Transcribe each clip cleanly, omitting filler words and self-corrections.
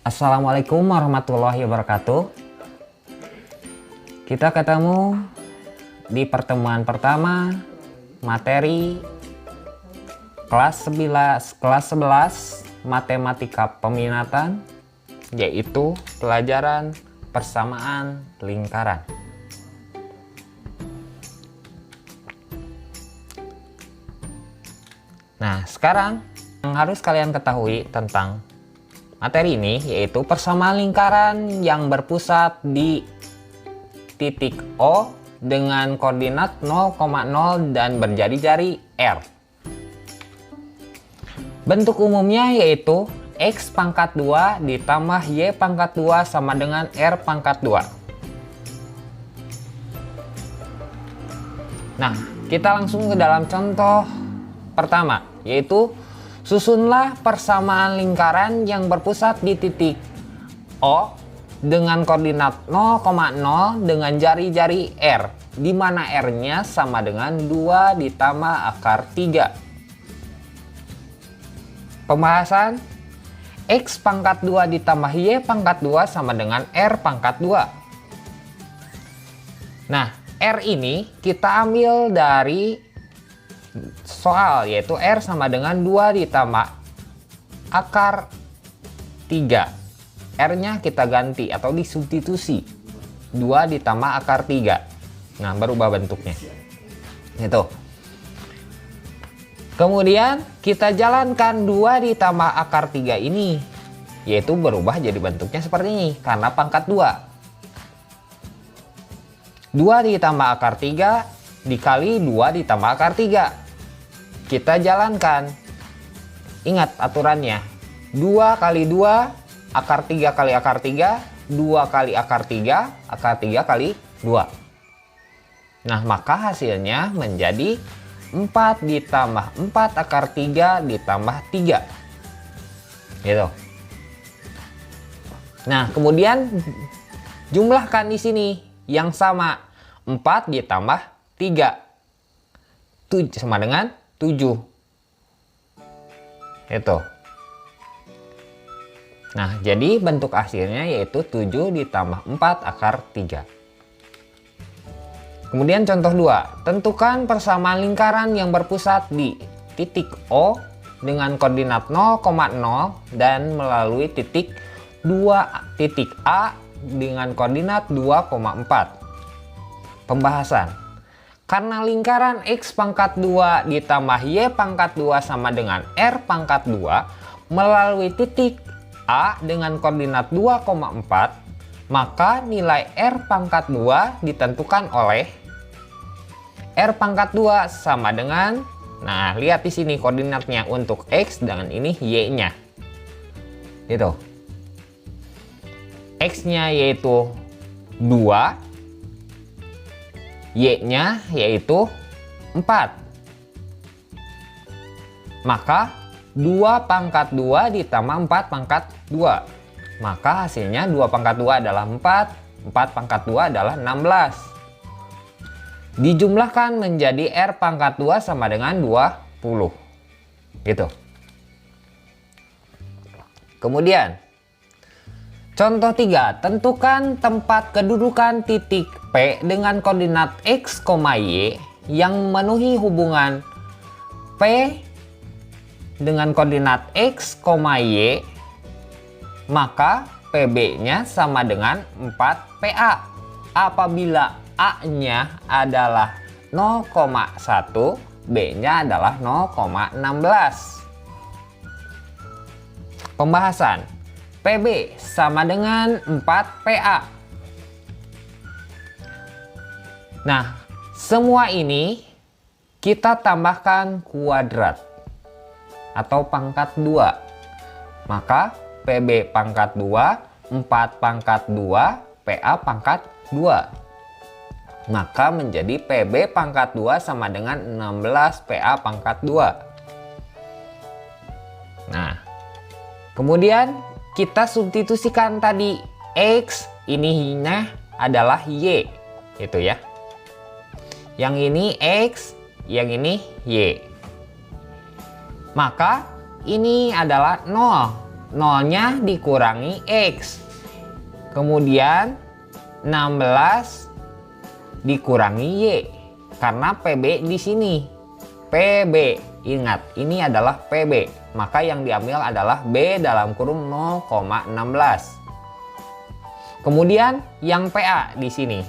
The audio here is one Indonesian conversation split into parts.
Assalamualaikum warahmatullahi wabarakatuh. Kita ketemu di pertemuan pertama materi kelas 11 matematika peminatan, yaitu pelajaran persamaan lingkaran. Nah, sekarang yang harus kalian ketahui tentang materi ini yaitu persamaan lingkaran yang berpusat di titik O dengan koordinat 0,0 dan berjari-jari R. Bentuk umumnya yaitu X pangkat 2 ditambah Y pangkat 2 sama dengan R pangkat 2. Nah, kita langsung ke dalam contoh pertama, yaitu susunlah persamaan lingkaran yang berpusat di titik O dengan koordinat 0,0 dengan jari-jari R, di mana R-nya sama dengan 2 ditambah akar 3. Pembahasan X pangkat 2 ditambah Y pangkat 2 sama dengan R pangkat 2. Nah, R ini kita ambil dari soal, yaitu R sama dengan 2 ditambah akar 3. R-nya kita ganti atau disubstitusi 2 ditambah akar 3. Nah, berubah bentuknya itu. Kemudian kita jalankan 2 ditambah akar 3 ini, yaitu berubah jadi bentuknya seperti ini karena pangkat 2. 2 ditambah akar 3 dikali 2 ditambah akar 3. Kita jalankan. Ingat aturannya. 2 kali 2, akar 3 kali akar 3, 2 kali akar 3, akar 3 kali 2. Nah, maka hasilnya menjadi 4 ditambah 4 akar 3 ditambah 3. Gitu. Nah, kemudian jumlahkan di sini yang sama. 4 ditambah 3. Itu sama dengan 7. Itu. Nah, jadi bentuk hasilnya yaitu 7 ditambah 4 akar 3. Kemudian contoh 2. Tentukan persamaan lingkaran yang berpusat di titik O dengan koordinat 0,0 dan melalui titik A dengan koordinat 2,4. Pembahasan. Karena lingkaran X pangkat 2 ditambah Y pangkat 2 sama dengan R pangkat 2 melalui titik A dengan koordinat 2,4, maka nilai R pangkat 2 ditentukan oleh R pangkat 2 sama dengan, nah lihat di sini koordinatnya untuk X dan ini Y-nya. Gitu. X-nya yaitu 2. Y-nya yaitu 4. Maka 2 pangkat 2 ditambah 4 pangkat 2. Maka hasilnya 2 pangkat 2 adalah 4. 4 pangkat 2 adalah 16. Dijumlahkan menjadi R pangkat 2 sama dengan 20. Gitu. Kemudian contoh 3, tentukan tempat kedudukan titik P dengan koordinat X, Y yang memenuhi hubungan P dengan koordinat X, Y, maka PB-nya sama dengan 4 PA. Apabila A-nya adalah 0,1, B-nya adalah 0,16. Pembahasan. PB sama dengan 4 PA. Nah, semua ini kita tambahkan kuadrat atau pangkat 2. Maka PB pangkat 2, 4 pangkat 2, PA pangkat 2. Maka menjadi PB pangkat 2 sama dengan 16 PA pangkat 2. Nah, kemudian kita substitusikan tadi X, ini adalah Y, itu ya. Yang ini X, yang ini Y. Maka ini adalah 0. 0-nya dikurangi X. Kemudian 16 dikurangi Y. Karena PB di sini. PB. Ingat, ini adalah PB. Maka yang diambil adalah B dalam kurung 0,16. Kemudian yang PA di sini.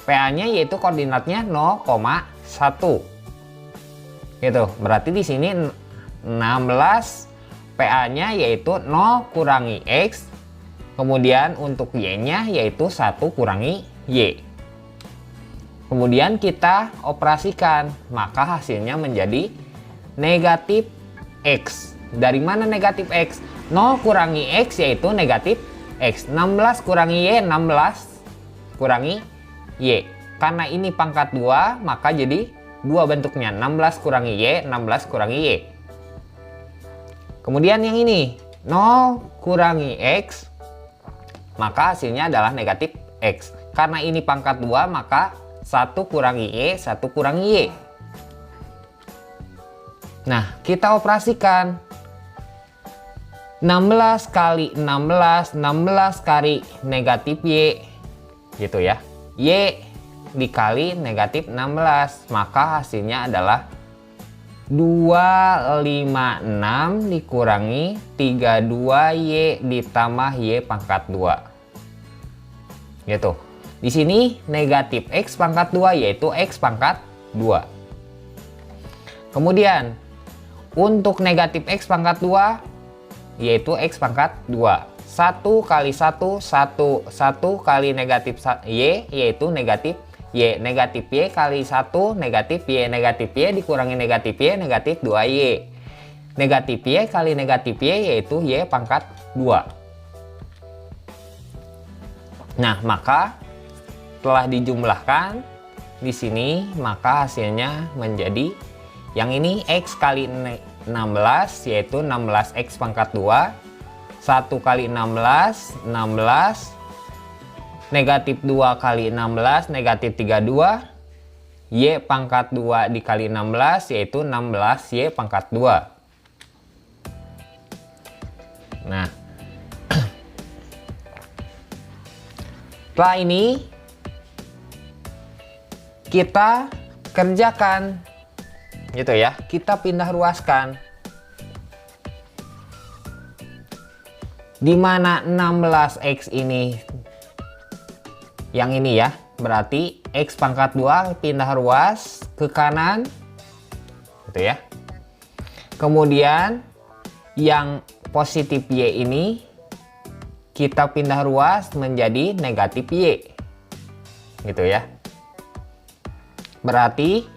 PA-nya yaitu koordinatnya 0,1. Gitu. Berarti di sini 16 PA-nya yaitu 0 kurangi X. Kemudian untuk Y-nya yaitu 1 kurangi Y. Kemudian kita operasikan, maka hasilnya menjadi negatif X. Dari mana negatif X? 0 kurangi X yaitu negatif X. 16 kurangi Y, 16 kurangi Y. Karena ini pangkat 2, maka jadi 2 bentuknya. 16 kurangi Y, 16 kurangi Y. Kemudian yang ini, 0 kurangi X, maka hasilnya adalah negatif X. Karena ini pangkat 2, maka 1 kurangi Y, 1 kurangi Y. Nah, kita operasikan. 16 kali 16, 16 kali negatif Y. Gitu ya. Y dikali negatif 16. Maka hasilnya adalah 256 dikurangi 32Y ditambah Y pangkat 2. Gitu. Di sini negatif X pangkat 2 yaitu X pangkat 2. Kemudian untuk negatif X pangkat 2 yaitu X pangkat 2. 1 kali 1, 1. 1 kali negatif Y yaitu negatif Y. Negatif Y kali 1 negatif Y. Negatif Y dikurangi negatif Y, negatif 2Y. Negatif Y kali negatif Y yaitu Y pangkat 2. Nah, maka setelah dijumlahkan di sini, maka hasilnya menjadi yang ini X kali 16 yaitu 16X pangkat 2. 1 kali 16, 16. Negatif 2 kali 16, negatif 32. Y pangkat 2 dikali 16 yaitu 16Y pangkat 2. Nah, setelah ini kita kerjakan gitu ya, kita pindah ruaskan. Dimana 16X ini yang ini ya, berarti X pangkat 2 pindah ruas ke kanan gitu ya. Kemudian yang positif Y ini kita pindah ruas menjadi negatif Y gitu ya. Berarti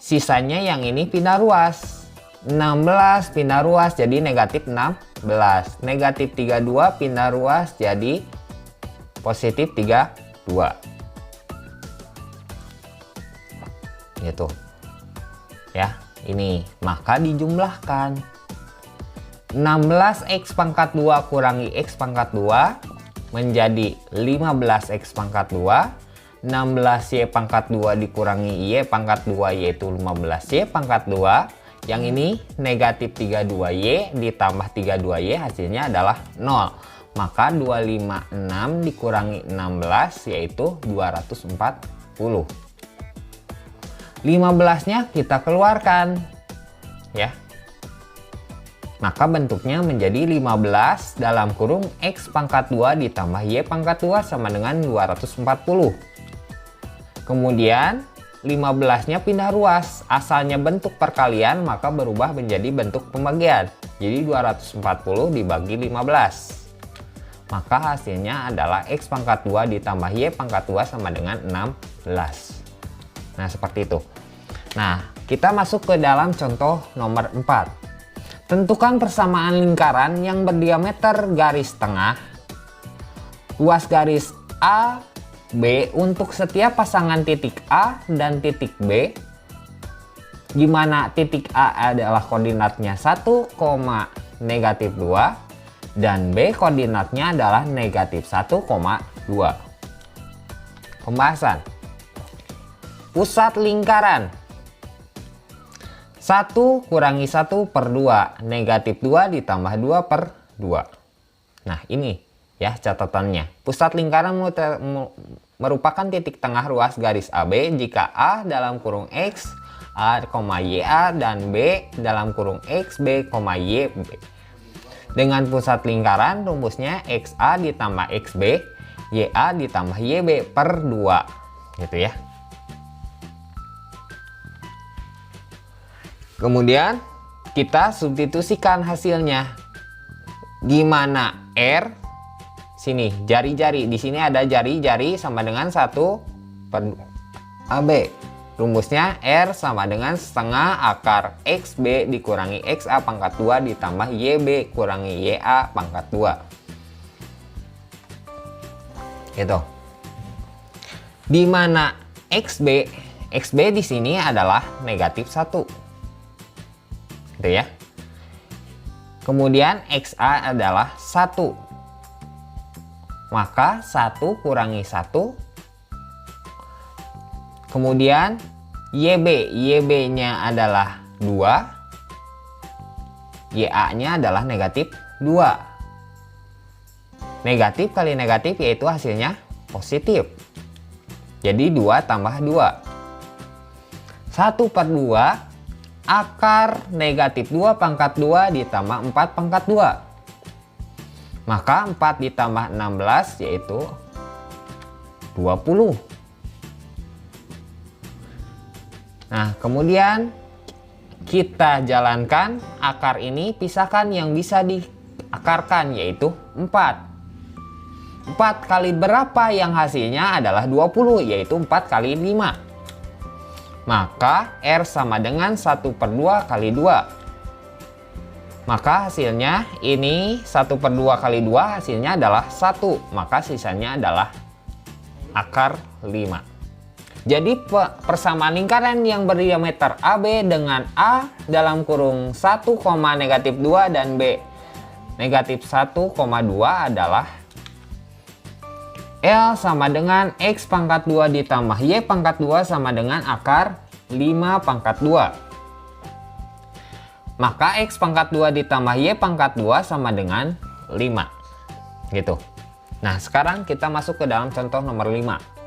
sisanya yang ini pindah ruas. 16 pindah ruas jadi negatif 16. Negatif 32 pindah ruas jadi positif 32. Gitu. Ya, ini. Maka dijumlahkan. 16X pangkat 2 kurangi X pangkat 2 menjadi 15X pangkat 2. 16Y pangkat 2 dikurangi Y pangkat 2 yaitu 15Y pangkat 2. Yang ini negatif 32Y ditambah 32Y hasilnya adalah 0. Maka 256 dikurangi 16 yaitu 240. 15-nya kita keluarkan ya. Maka bentuknya menjadi 15 dalam kurung X pangkat 2 ditambah Y pangkat 2 sama dengan 240. Kemudian 15-nya pindah ruas. Asalnya bentuk perkalian maka berubah menjadi bentuk pembagian. Jadi 240 dibagi 15. Maka hasilnya adalah X pangkat 2 ditambah Y pangkat 2 sama dengan 16. Nah, seperti itu. Nah, kita masuk ke dalam contoh nomor 4. Tentukan persamaan lingkaran yang berdiameter garis tengah, luas garis A, B untuk setiap pasangan titik A dan titik B, di mana titik A adalah koordinatnya 1, negatif 2 dan B koordinatnya adalah negatif 1,2. Pembahasan. Pusat lingkaran 1 kurangi 1 per 2, negatif 2 ditambah 2 per 2. Nah ini ya catatannya. Pusat lingkaran merupakan titik tengah ruas garis AB jika A dalam kurung X, A, YA dan B dalam kurung X, B, YB. Dengan pusat lingkaran rumusnya XA ditambah XB, YA ditambah YB per 2 gitu ya. Kemudian kita substitusikan hasilnya. Gimana R? Sini jari-jari, di sini ada jari-jari sama dengan 1 per AB. Rumusnya R sama dengan setengah akar XB dikurangi XA pangkat 2 ditambah YB kurangi YA pangkat 2. Gitu. Dimana XB di sini adalah negatif 1. Gitu ya. Kemudian XA adalah 1. Maka 1 kurangi 1. Kemudian YB-nya adalah 2. YA-nya adalah negatif 2. Negatif kali negatif yaitu hasilnya positif. Jadi 2 tambah 2. 1 per 2 akar negatif 2 pangkat 2 ditambah 4 pangkat 2. Maka 4 ditambah 16 yaitu 20. Nah, kemudian kita jalankan akar ini, pisahkan yang bisa diakarkan yaitu 4. 4 kali berapa yang hasilnya adalah 20 yaitu 4 kali 5. Maka R sama dengan 1 per 2 kali 2. Maka hasilnya ini 1 per 2 kali 2 hasilnya adalah 1. Maka sisanya adalah akar 5. Jadi persamaan lingkaran yang berdiameter AB dengan A dalam kurung 1, negatif 2 dan B negatif 1,2 adalah L sama dengan X pangkat 2 ditambah Y pangkat 2 sama dengan akar 5 pangkat 2. Maka X pangkat 2 ditambah Y pangkat 2 sama dengan 5. Gitu. Nah sekarang kita masuk ke dalam contoh nomor 5.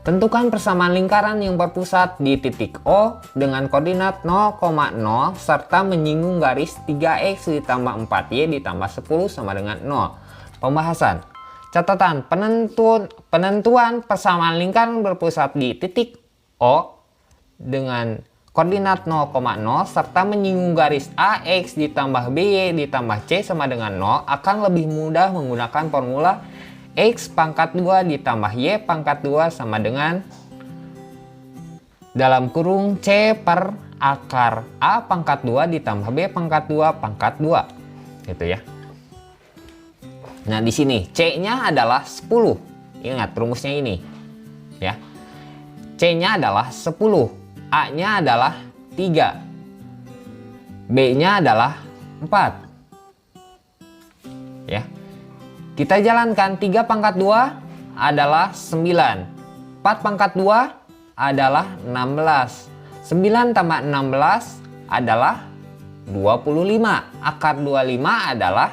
Tentukan persamaan lingkaran yang berpusat di titik O dengan koordinat 0,0 serta menyinggung garis 3x ditambah 4y ditambah 10 sama dengan 0. Pembahasan. Catatan, penentuan persamaan lingkaran berpusat di titik O dengan koordinat 0,0 serta menyinggung garis AX ditambah BY ditambah C sama dengan 0 akan lebih mudah menggunakan formula X pangkat 2 ditambah Y pangkat 2 sama dengan dalam kurung C per akar A pangkat 2 ditambah B pangkat 2 pangkat 2. Gitu ya. Nah di sini C-nya adalah 10. Ingat rumusnya ini. Ya. C-nya adalah 10. A-nya adalah 3. B-nya adalah 4. Ya. Kita jalankan 3 pangkat 2 adalah 9. 4 pangkat 2 adalah 16. 9 tambah 16 adalah 25. Akar 25 adalah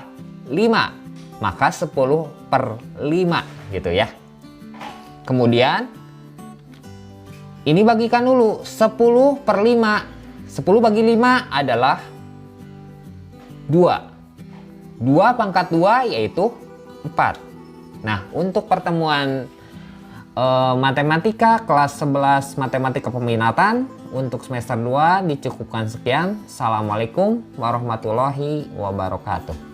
5. Maka 10 per 5 gitu ya. Kemudian ini bagikan dulu. 10 per 5. 10 bagi 5 adalah 2. 2 pangkat 2 yaitu 4. Nah, untuk pertemuan matematika kelas 11 matematika peminatan untuk semester 2 dicukupkan sekian. Assalamualaikum warahmatullahi wabarakatuh.